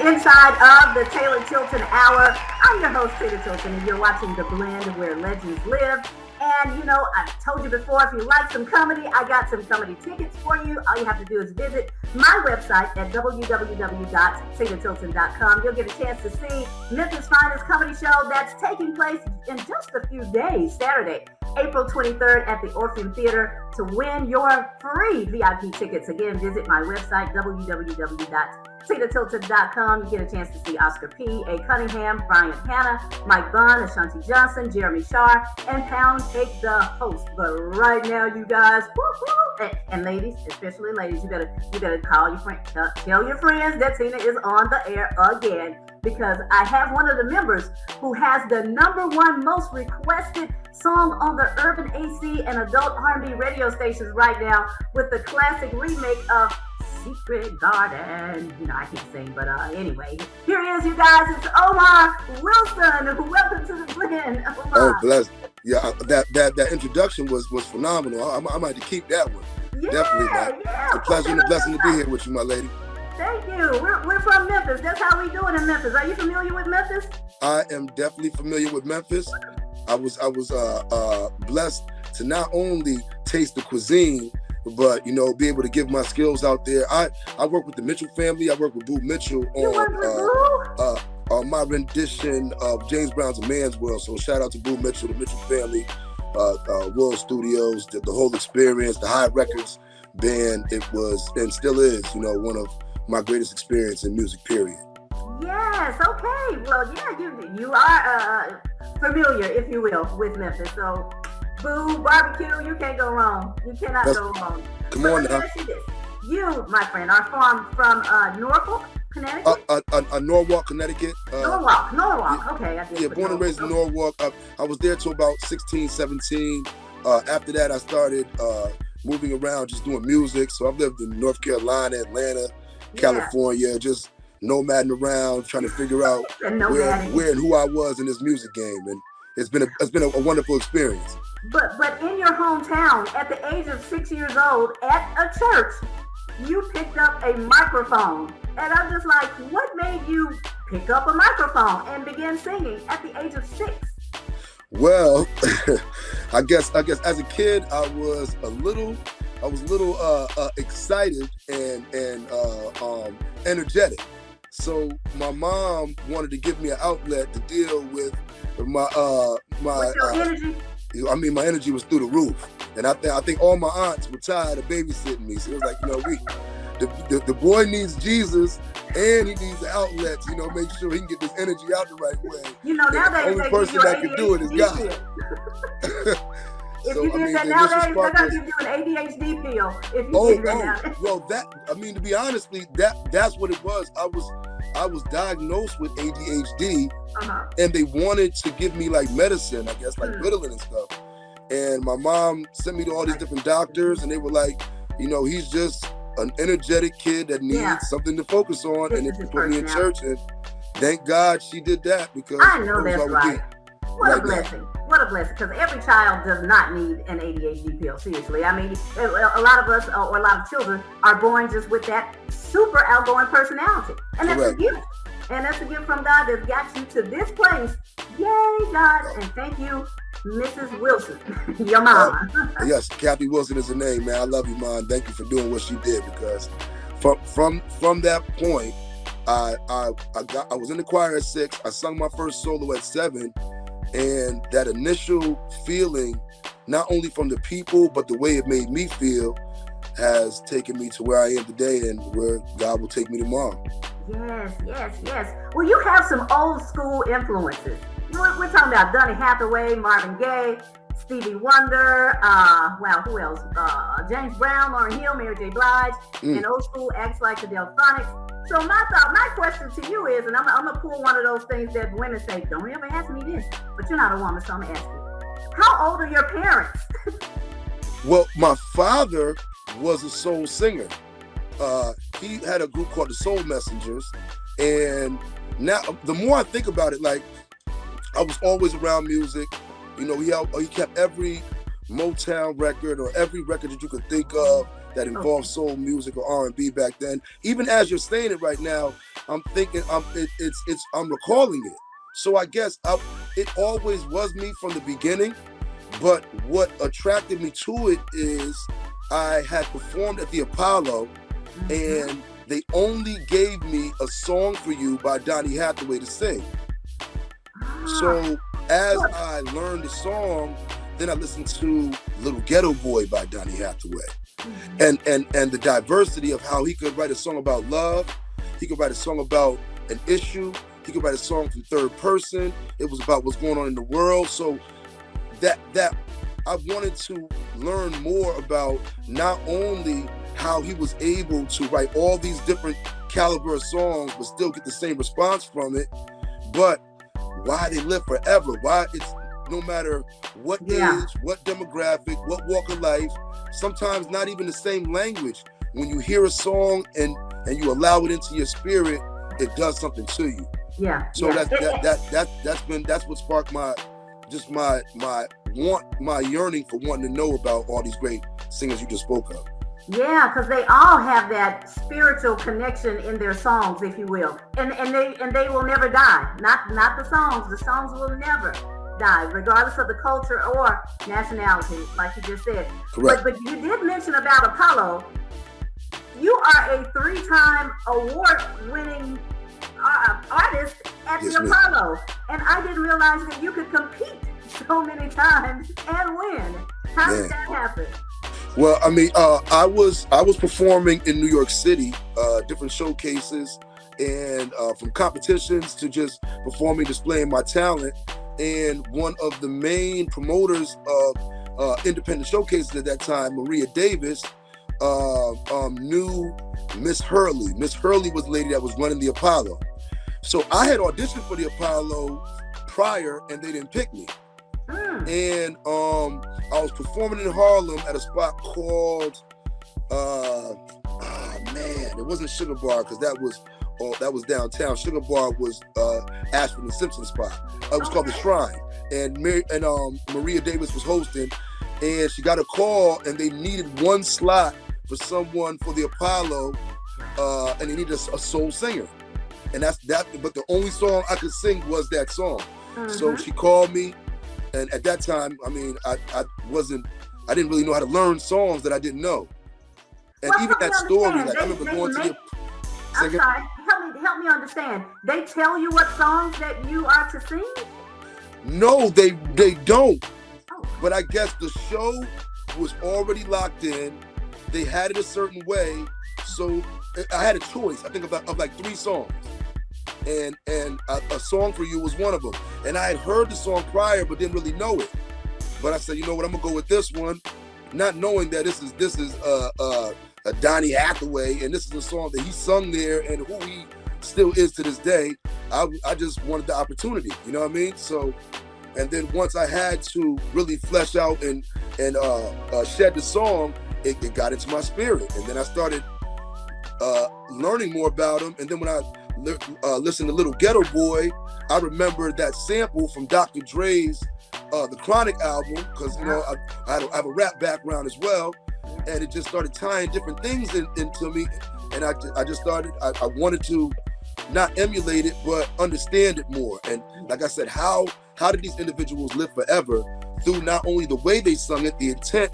inside of the Taylor Tilton Hour. I'm your host, Taylor Tilton, and you're watching The Blend where legends live. And, you know, I told you before, if you like some comedy, I got some comedy tickets for you. All you have to do is visit my website at www.taylortilton.com. You'll get a chance to see Memphis' finest comedy show that's taking place in just a few days, Saturday, April 23rd at the Orpheum Theater. To win your free VIP tickets, again, visit my website, www.taylortilton.com. You get a chance to see Oscar P., A. Cunningham, Brian Hanna, Mike Bunn, Ashanti Johnson, Jeremy Shar, and Pound Cake, the host. But right now, you guys, and ladies, especially ladies, you gotta call your friend, tell your friends that Tina is on the air again, because I have one of the members who has the #1 most requested song on the Urban AC and adult R&B radio stations right now with the classic remake of Secret Garden. You know, I can't sing, but anyway, here he is, you guys. It's Omar Wilson. Welcome to the Blend. Omar. Oh, bless. Yeah, that introduction was phenomenal. I might have to keep that one. Yeah, definitely. Yeah. It's a pleasure and a blessing to be here with you, my lady. Thank you. We're from Memphis. That's how we doing in Memphis. Are you familiar with Memphis? I am definitely familiar with Memphis. I was blessed to not only taste the cuisine, but, you know, be able to give my skills out there. I work with the Mitchell family. I work with Boo Mitchell on my rendition of James Brown's A Man's World. So shout out to Boo Mitchell, the Mitchell family, World Studios, the whole experience, the High Records band. It was and still is, you know, one of my greatest experience in music, period. Yes, okay. Well, yeah, you are familiar, if you will, with Memphis. So, Boo, barbecue, you can't go wrong. You cannot go wrong. Come on now. You, my friend, are from Norfolk, Connecticut? Norwalk, Connecticut. Norwalk. Okay. Born and raised in Norwalk. I was there till about 16, 17. After that, I started moving around, just doing music. So I've lived in North Carolina, Atlanta, California, just nomading around, trying to figure out where and who I was in this music game. And it's been a wonderful experience. But in your hometown, at the age of 6 years old, at a church, you picked up a microphone. And I'm just like, what made you pick up a microphone and begin singing at the age of 6? Well, I guess as a kid, I was a little excited and energetic. So my mom wanted to give me an outlet to deal with my energy? I mean, my energy was through the roof, and I think all my aunts were tired of babysitting me. So it was like, you know, the boy needs Jesus, and he needs the outlets. You know, make sure he can get this energy out the right way. You know, nowadays the only person that can do it is God. If you did that nowadays, they're gonna give you an ADHD pill. If you did that. Well, to be honestly, that's what it was. I was diagnosed with ADHD, and they wanted to give me like medicine, I guess, like Ritalin and stuff. And my mom sent me to all these different doctors, and they were like, you know, he's just an energetic kid that needs something to focus on, and they put me in church. And thank God she did that, because I know that's right. What a blessing. What a blessing, because every child does not need an ADHD pill, seriously. I mean, a lot of us, or a lot of children, are born just with that super outgoing personality. And that's a gift. And that's a gift from God that's got you to this place. Yay, God. And thank you, Mrs. Wilson, your mama. Yes, Kathy Wilson is her name, man. I love you, Mom. Thank you for doing what she did, because from that point, I was in the choir at 6. I sung my first solo at 7. And that initial feeling, not only from the people, but the way it made me feel, has taken me to where I am today and where God will take me tomorrow. Yes. Well, you have some old school influences. We're talking about Donny Hathaway, Marvin Gaye, Stevie Wonder, who else? James Brown, Lauryn Hill, Mary J. Blige, and old school acts like the Delphonics. So my question to you is, and I'm gonna pull one of those things that women say, don't ever ask me this, but you're not a woman, so I'm gonna ask you. How old are your parents? Well, my father was a soul singer. He had a group called the Soul Messengers, and now the more I think about it, like, I was always around music. You know, he kept every Motown record or every record that you could think of that involved soul music or R&B back then. Even as you're saying it right now, I'm thinking I'm recalling it. So I guess it always was me from the beginning. But what attracted me to it is I had performed at the Apollo, and they only gave me A Song for You by Donny Hathaway to sing. So as I learned the song, then I listened to Little Ghetto Boy by Donny Hathaway. And the diversity of how he could write a song about love, he could write a song about an issue, he could write a song from third person. It was about what's going on in the world. So that I wanted to learn more about not only how he was able to write all these different caliber of songs but still get the same response from it, but why they live forever, why it's no matter what age, what demographic, what walk of life, sometimes not even the same language. When you hear a song and you allow it into your spirit, it does something to you. Yeah. So that's what sparked my yearning for wanting to know about all these great singers you just spoke of. Yeah, because they all have that spiritual connection in their songs, if you will, and they will never die. Not the songs. The songs will never die, regardless of the culture or nationality, like you just said. Correct. But you did mention about Apollo. You are a 3-time award-winning artist at the Apollo, and I didn't realize that you could compete so many times and win. How did that happen? Well, I mean, I was performing in New York City, different showcases, and from competitions to just performing, displaying my talent. And one of the main promoters of independent showcases at that time, Maria Davis, knew Miss Hurley. Miss Hurley was the lady that was running the Apollo. So I had auditioned for the Apollo prior, and they didn't pick me. And I was performing in Harlem at a spot called it wasn't Sugar Bar, because that was downtown. Sugar Bar was Ashford and Simpson spot. It was called the Shrine, and Maria Davis was hosting, and she got a call, and they needed one slot for someone for the Apollo, and they needed a soul singer, and that's that. But the only song I could sing was that song. So she called me. And at that time, I mean, I didn't really know how to learn songs that I didn't know. And even that story, like I remember going to I'm sorry, help me understand. They tell you what songs that you are to sing? No, they don't. But I guess the show was already locked in. They had it a certain way. So I had a choice, I think, of like 3 songs. And a Song for You was one of them. And I had heard the song prior, but didn't really know it. But I said, you know what, I'm gonna go with this one, not knowing that this is a Donny Hathaway, and this is a song that he sung there and who he still is to this day. I just wanted the opportunity, you know what I mean? So, and then once I had to really flesh out and shed the song, it got into my spirit, and then I started learning more about him. And then when I listened to Little Ghetto Boy, I remember that sample from Dr. Dre's The Chronic album, because you know I have a rap background as well, and it just started tying different things into me, and I just started. I wanted to not emulate it, but understand it more. And like I said, how did these individuals live forever through not only the way they sung it, the intent,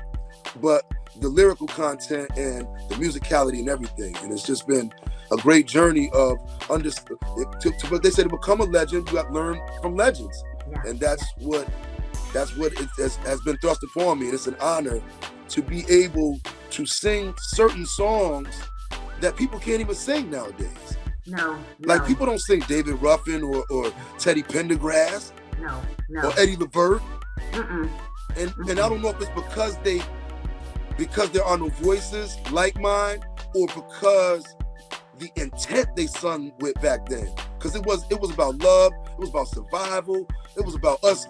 but the lyrical content and the musicality and everything. And it's just been a great journey of what they say, to become a legend, you have to learn from legends. And that's what it has been thrust upon me. And it's an honor to be able to sing certain songs that people can't even sing nowadays. No. Like people don't sing David Ruffin or Teddy Pendergrass. No. Or Eddie Levert. And I don't know if it's because there are no voices like mine, or because the intent they sung with back then. Because it was about love, it was about survival, it was about us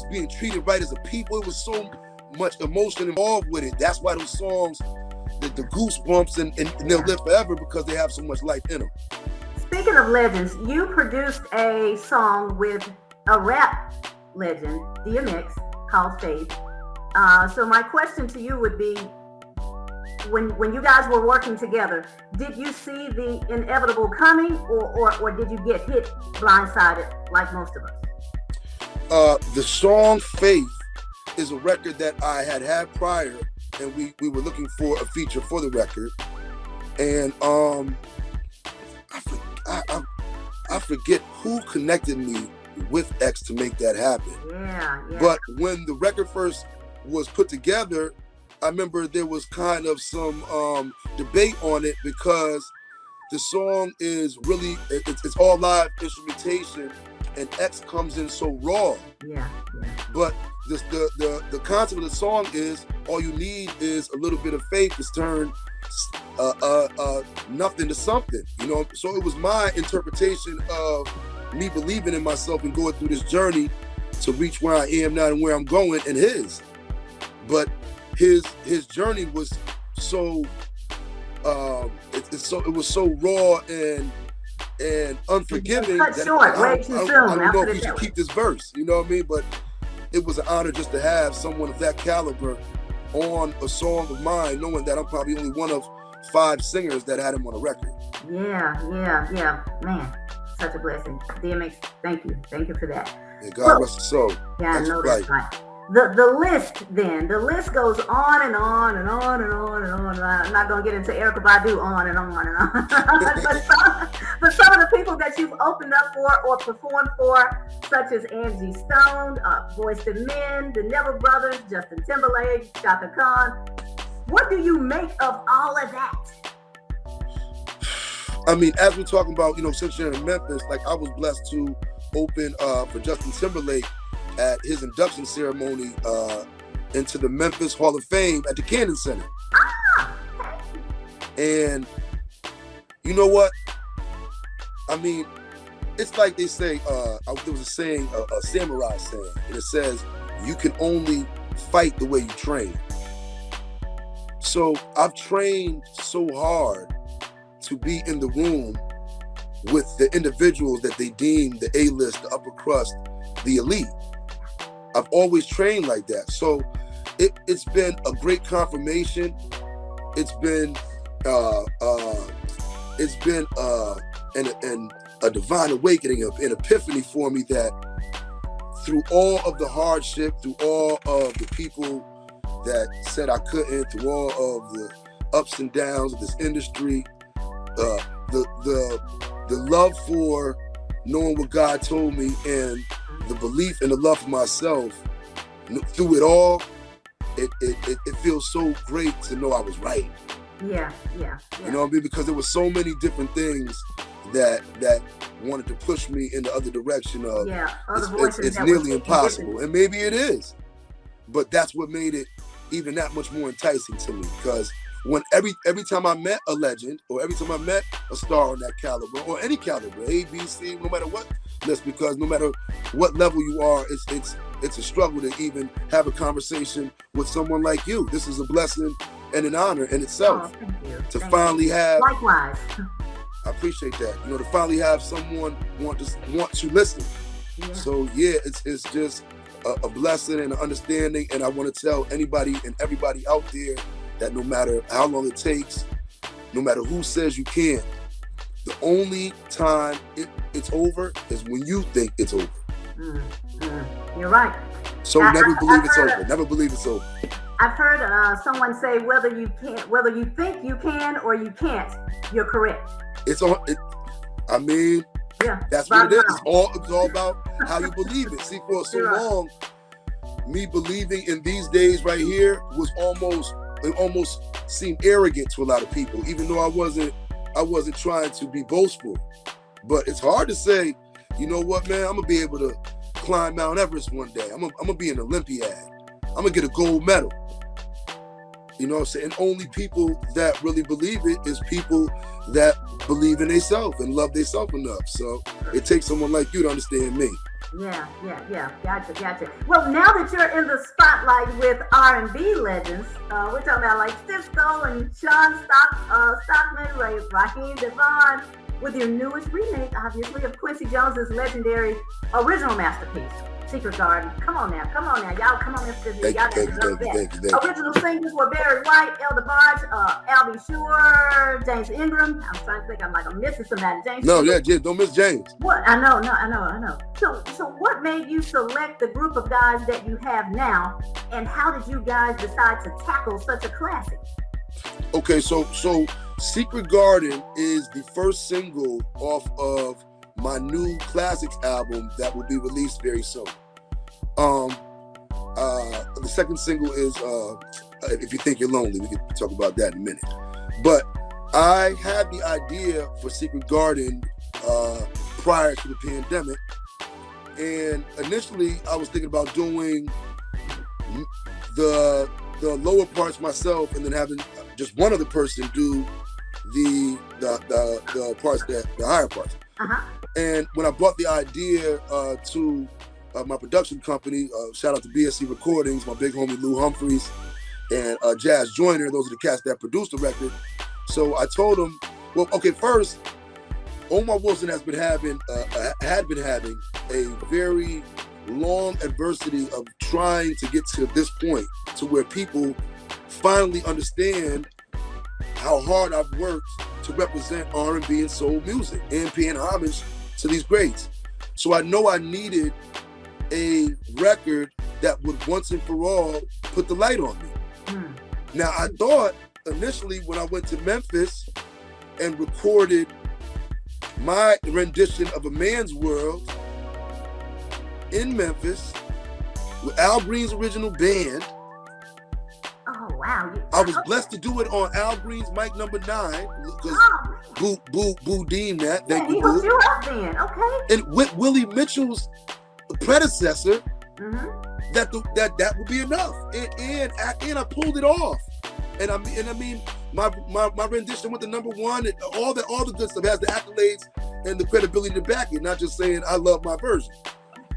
being treated right as a people. It was so much emotion involved with it. That's why those songs, the goosebumps, and they'll live forever, because they have so much life in them. Speaking of legends, you produced a song with a rap legend, DMX, called Faith. So my question to you would be, when you guys were working together, did you see the inevitable coming, or did you get hit blindsided like most of us? The song Faith is a record that I had prior, and we were looking for a feature for the record. And I forget who connected me with X to make that happen. Yeah. But when the record first was put together, I remember there was kind of some debate on it, because the song is really, it's all live instrumentation, and X comes in so raw. Yeah. But the concept of the song is, all you need is a little bit of faith to turn nothing to something, you know. So it was my interpretation of me believing in myself and going through this journey to reach where I am now and where I'm going, and his. But his journey was so it was so raw and unforgiving that short, way too soon. I don't know if we should keep this verse, you know what I mean? But it was an honor just to have someone of that caliber on a song of mine, knowing that I'm probably only one of 5 singers that had him on a record. Yeah. Man, such a blessing. DMX, thank you for that. And God rest his soul. Yeah, I know that's right. The list goes on and on and on and on and on. I'm not going to get into Erykah Badu on and on and on. but some of the people that you've opened up for or performed for, such as Angie Stone, Boyz II Men, the Neville Brothers, Justin Timberlake, Chaka Khan. What do you make of all of that? I mean, as we're talking about, you know, since you're in Memphis, like I was blessed to open for Justin Timberlake at his induction ceremony into the Memphis Hall of Fame at the Cannon Center. And you know what? I mean, it's like they say, there was a saying, a samurai saying, and it says, you can only fight the way you train. So I've trained so hard to be in the room with the individuals that they deem the A-list, the upper crust, the elite. I've always trained like that. So it's been a great confirmation. It's been a divine awakening, an epiphany for me, that through all of the hardship, through all of the people that said I couldn't, through all of the ups and downs of this industry, the love for knowing what God told me and the belief and the love for myself, through it all, it feels so great to know I was right. Yeah. You know what I mean? Because there were so many different things that wanted to push me in the other direction of it's nearly impossible. And maybe it is. But that's what made it even that much more enticing to me, because when every time I met a legend, or every time I met a star on that caliber, or any caliber, A, B, C, no matter what list, because no matter what level you are, it's a struggle to even have a conversation with someone like you. This is a blessing and an honor in itself. Oh, thank you. To finally have. Likewise. I appreciate that. You know, to finally have someone want to listen. Yeah. So yeah, it's just a blessing and an understanding. And I want to tell anybody and everybody out there that no matter how long it takes, no matter who says you can, the only time it's over is when you think it's over. You're right. So never believe it's over. Never believe it's over. I've heard someone say, whether you think you can or you can't, you're correct. It's on. I mean, yeah, that's what it is. It's all about how you believe it. See, for so long, me believing in these days right here was almost seemed arrogant to a lot of people, even though I wasn't trying to be boastful. But it's hard to say, you know what, man, I'm gonna be able to climb Mount Everest one day. I'm gonna be an Olympiad. I'm gonna get a gold medal. You know what I'm saying? And only people that really believe it is people that believe in themselves and love themselves enough. So it takes someone like you to understand me. Yeah. Gotcha. Well, now that you're in the spotlight with R&B legends, we're talking about like Cisco and Sean Stockman, Raheem Devon, with your newest remake, obviously, of Quincy Jones's legendary original masterpiece, Secret Garden. Come on now. Y'all come on this. Y'all got to know that. you. Original singers were Barry White, Elder Barge, Albie Shore, James Ingram. I'm trying to think. I'm missing somebody. James. No, don't miss James. What? I know. So what made you select the group of guys that you have now, and how did you guys decide to tackle such a classic? Okay, so Secret Garden is the first single off of my new classics album that will be released very soon. The second single is If You Think You're Lonely. We can talk about that in a minute. But I had the idea for Secret Garden prior to the pandemic, and initially I was thinking about doing the lower parts myself, and then having just one other person do the parts the higher parts. And when I brought the idea to my production company, shout out to BSC Recordings, my big homie Lou Humphreys, and Jazz Joyner, those are the cats that produced the record. So I told them, well, okay, first, Omar Wilson had been having a very long adversity of trying to get to this point, to where people finally understand how hard I've worked to represent R&B and soul music and paying homage to these greats. So I know I needed a record that would once and for all put the light on me. Now, I thought initially when I went to Memphis and recorded my rendition of A Man's World in Memphis with Al Green's original band. Oh, wow. I was blessed to do it on Al Green's mic number 9, because Boo deemed that. Thank you, Boo. He hooked you up then, okay. And with Willie Mitchell's predecessor, that would be enough. And I pulled it off. And I mean, my rendition went to number 1, and all the good stuff has the accolades and the credibility to back it, not just saying I love my version.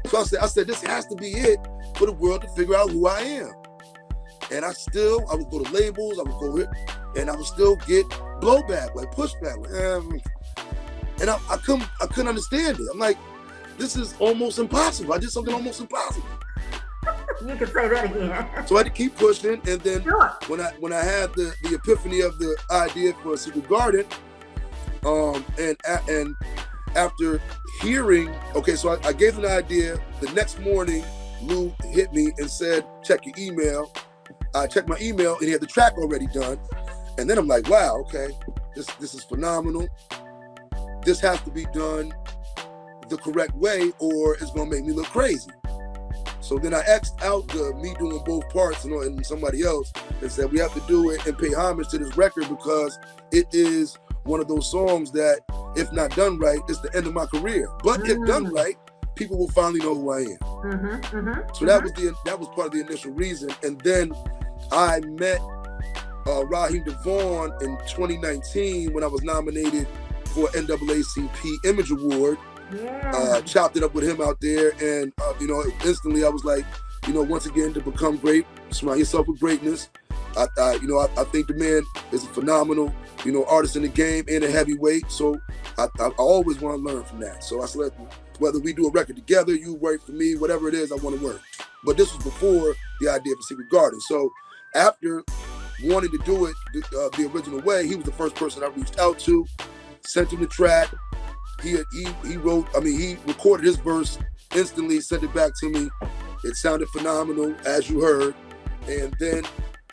So I said this has to be it for the world to figure out who I am. And I would go to labels, I would go here, and I would still get blowback, like pushback. And I couldn't understand it. I'm like, this is almost impossible. I did something almost impossible. You can say that again. So I had to keep pushing, and then when I had the epiphany of the idea for Secret Garden, and after hearing, okay, so I gave them the idea. The next morning, Lou hit me and said, check your email. I checked my email, and he had the track already done. And then I'm like, wow, okay, this is phenomenal. This has to be done the correct way, or it's gonna make me look crazy. So then I X'd out me doing both parts and somebody else, and said we have to do it and pay homage to this record, because it is one of those songs that, if not done right, it's the end of my career. But if done right, people will finally know who I am. So that was part of the initial reason. And then I met Raheem DeVaughn in 2019 when I was nominated for NAACP Image Award. Chopped it up with him out there, and instantly I was like, once again, to become great, surround yourself with greatness. I think the man is a phenomenal, artist in the game and a heavyweight. So I always want to learn from that. So I said, whether we do a record together, you work for me, whatever it is, I want to work. But this was before the idea for Secret Garden. So after wanting to do it the original way, he was the first person I reached out to, sent him the track. He recorded his verse instantly, sent it back to me. It sounded phenomenal, as you heard. And then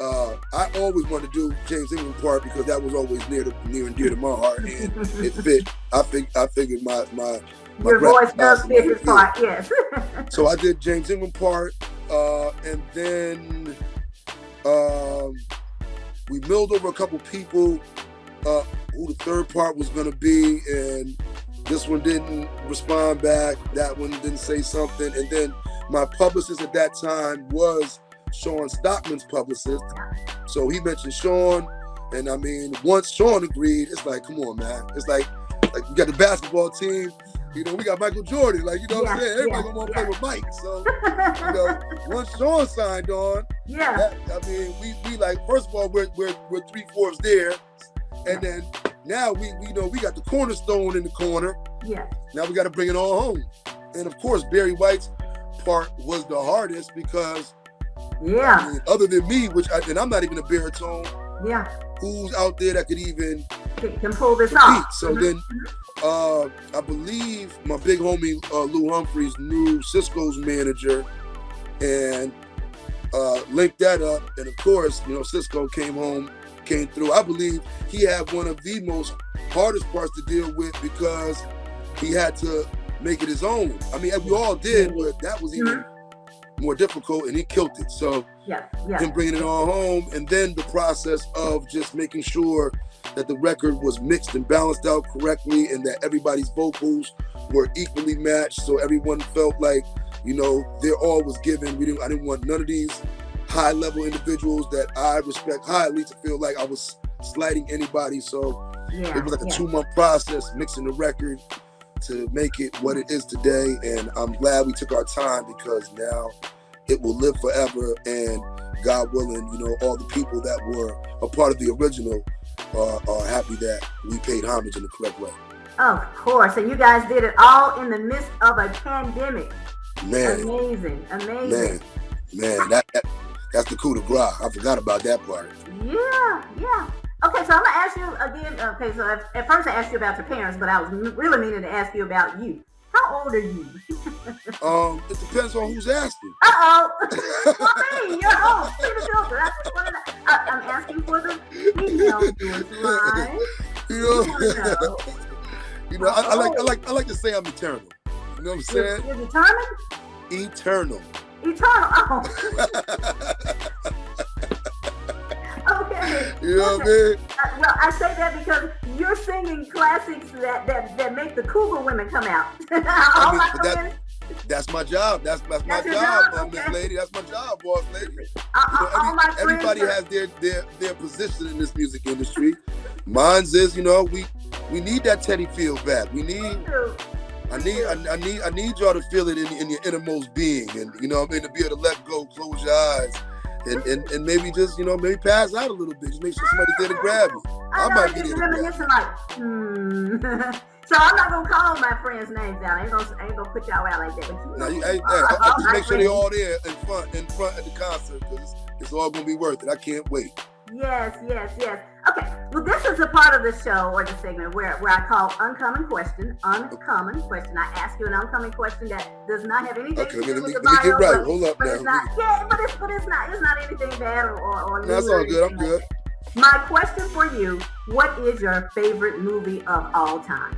I always wanted to do James Ingram part, because that was always near and dear to my heart, and it fit. I figured my your voice does fit his part, yes. So I did James Ingram part, and then we milled over a couple people who the third part was gonna be, and this one didn't respond back, that one didn't say something, and then my publicist at that time was Sean Stockman's publicist. So he mentioned Sean, and I mean, once Sean agreed, it's like, come on, man. It's like we got the basketball team, we got Michael Jordan, what I'm saying? Everybody gonna want to play with Mike. So, once Sean signed on, we like, first of all, we're 3/4 there, and then now we got the cornerstone in the corner. Yeah. Now we got to bring it all home, and of course Barry White's part was the hardest because, yeah, I mean, other than me, and I'm not even a baritone. Yeah. Who's out there that could even can pull this off? So then, I believe my big homie Lou Humphreys knew Cisco's manager and linked that up. And of course, you know, Cisco came through. I believe he had one of the most hardest parts to deal with because he had to make it his own. I mean, we all did, but that was even more difficult, and he killed it. So him bringing it all home, and then the process of just making sure that the record was mixed and balanced out correctly, and that everybody's vocals were equally matched, so everyone felt like, you know, their all was given. I didn't want none of these high-level individuals that I respect highly to feel like I was slighting anybody. So it was like a 2-month process mixing the record to make it what it is today, and I'm glad we took our time because now it will live forever, and God willing, you know, all the people that were a part of the original are happy that we paid homage in the correct way. Of course, and you guys did it all in the midst of a pandemic. Man, amazing. Man, that's the coup de grace. I forgot about that part. Yeah. Okay, so I'm gonna ask you again. Okay, so at first I asked you about your parents, but I was really meaning to ask you about you. How old are you? It depends on who's asking. Me, your host, Peter Tilton. I just wanted to. I'm asking for the female viewers, right? You know, I like to say I'm eternal. You know what I'm saying? You're determined? Eternal. Oh. Okay. You know what I mean? Well, I say that because you're singing classics that make the cougar women come out. That's my job. That's my job, Miss Lady. That's my job, boss lady. Everybody has their position in this music industry. Mine's is, you know, we need that Teddy feel back. I need y'all to feel it in your innermost being, and you know what I mean, to be able to let go, close your eyes, and maybe just, you know, maybe pass out a little bit. Just make sure somebody's there to grab you. I might be there to grab you. So I'm not gonna call my friends' names out. I ain't gonna put y'all out like that. But I just make sure they're all there in front at the concert, because it's all gonna be worth it. I can't wait. Yes. Okay, well, this is a part of the show or the segment where I call Uncommon Question. Uncommon question. I ask you an uncommon question that does not have anything to do with the bio. Let me get right. Hold up now. It's not anything bad or that's all good. I'm good. My question for you: what is your favorite movie of all time?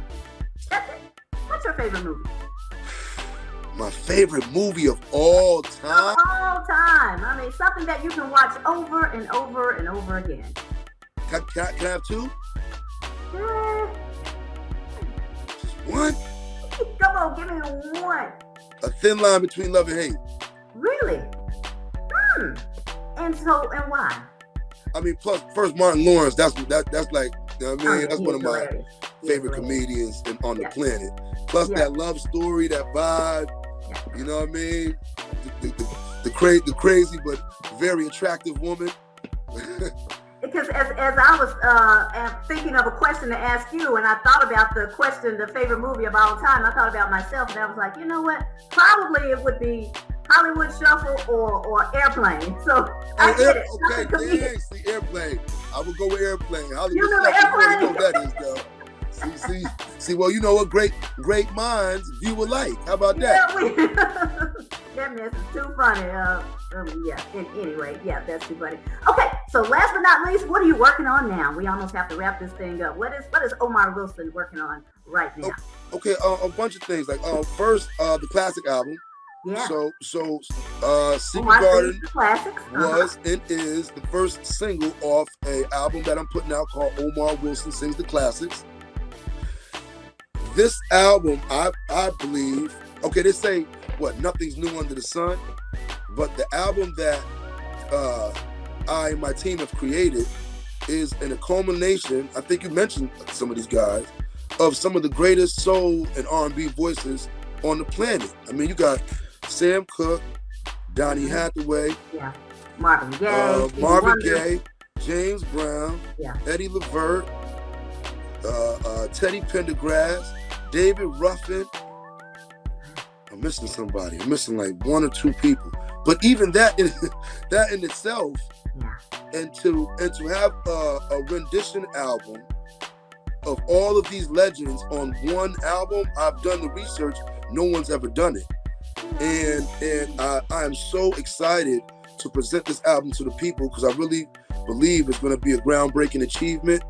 That's it. What's your favorite movie? My favorite movie of all time? Of all time. I mean, something that you can watch over and over and over again. Can I have two? Just one? Come on, give me one. A Thin Line Between Love and Hate. Really? And why? I mean, plus first Martin Lawrence. That's like, you know what I mean? That's one of my favorite comedians on the planet. Plus that love story, that vibe. You know what I mean? The crazy but very attractive woman. Because as I was thinking of a question to ask you, and I thought about the question, the favorite movie of all time, I thought about myself, and I was like, you know what? Probably it would be Hollywood Shuffle or Airplane. So I get it. Okay, thanks. The Airplane. I would go with Airplane. Hollywood you know Shuffle. Airplane? You know what that is, though. See. Well, you know what great minds view alike. How about that? That mess is too funny. Anyway, that's too funny. Okay, so last but not least, what are you working on now? We almost have to wrap this thing up. What is Omar Wilson working on right now? Okay, a bunch of things. Like first, the classic album. Yeah. So Secret Garden was and is the first single off a album that I'm putting out called Omar Wilson Sings the Classics. This album, I believe, okay, they say nothing's new under the sun, but the album that I and my team have created is a culmination, I think you mentioned some of these guys, of some of the greatest soul and R&B voices on the planet. I mean, you got Sam Cooke, Donny Hathaway, Marvin Gaye, James Brown, Eddie Levert, Teddy Pendergrass, David Ruffin, I'm missing somebody. I'm missing like one or two people. But even that in itself, and to have a rendition album of all of these legends on one album, I've done the research. No one's ever done it, and I am so excited to present this album to the people because I really believe it's going to be a groundbreaking achievement,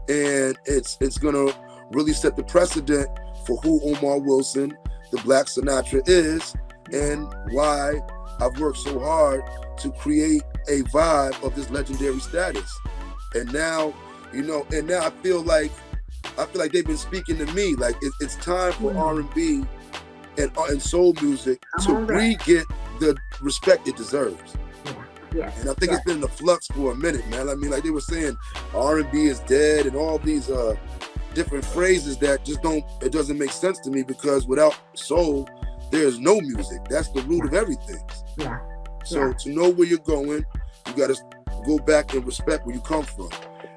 and it's going to really set the precedent for who Omar Wilson, the Black Sinatra, is, and why I've worked so hard to create a vibe of this legendary status. And now, I feel like they've been speaking to me. Like it's time for R&B and soul music to re-get the respect it deserves. Yes. And I think it's been in a flux for a minute, man. I mean, like they were saying, R&B is dead, and all these different phrases that just doesn't make sense to me, because without soul, there's no music. That's the root of everything. Yeah. So to know where you're going, you got to go back and respect where you come from.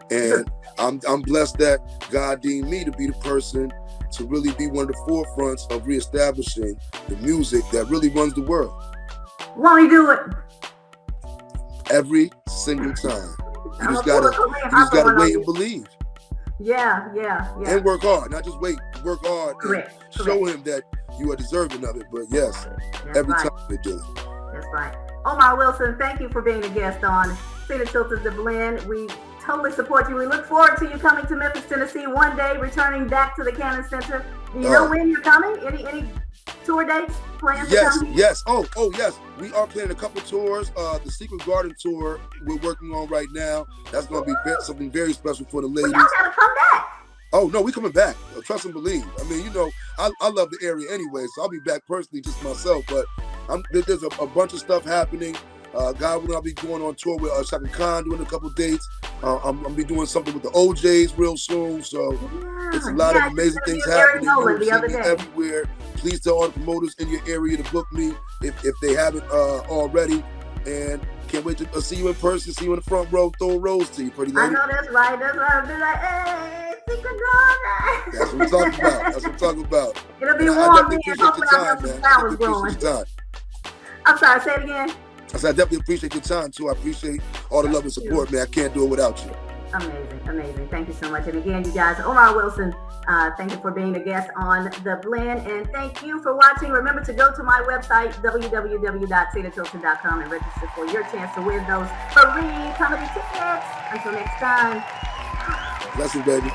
And I'm blessed that God deemed me to be the person to really be one of the forefronts of reestablishing the music that really runs the world. Won't he do it? Every single time. You just gotta wait and believe. Yeah. And work hard. Not just wait, work hard and show him that you are deserving of it. But yes, every time they do it. That's right. Omar Wilson, thank you for being a guest on Cedar Tilton's The Blend. We totally support you. We look forward to you coming to Memphis, Tennessee one day, returning back to the Cannon Center. Do you know when you're coming? Any tour dates planned? Yes. Oh, yes. We are planning a couple tours. The Secret Garden tour we're working on right now. That's going to be something very special for the ladies. Well, y'all got to come back. Oh, no, we coming back. Trust and believe. I mean, I love the area anyway, so I'll be back personally just myself. But there's a bunch of stuff happening. God willing, I'll be going on tour with Shaka Khan, doing a couple dates. I'm be doing something with the OJs real soon. So it's a lot of amazing things happening. You'll see me everywhere. Please tell all the promoters in your area to book me if they haven't already. And can't wait to see you in person, see you in the front row, throw a rose to you, pretty lady. I know that's right. I'll be like, hey, Secret Garden. That's what I'm talking about. It'll be warm here. Hopefully I'll have some flowers growing. I'm sorry, say it again. I said, I definitely appreciate your time, too. I appreciate all the love and support, man. I can't do it without you. Amazing. Thank you so much. And again, you guys, Omar Wilson, thank you for being a guest on The Blend. And thank you for watching. Remember to go to my website, www.cedartilton.com, and register for your chance to win those free comedy tickets. Until next time. Blessings, baby.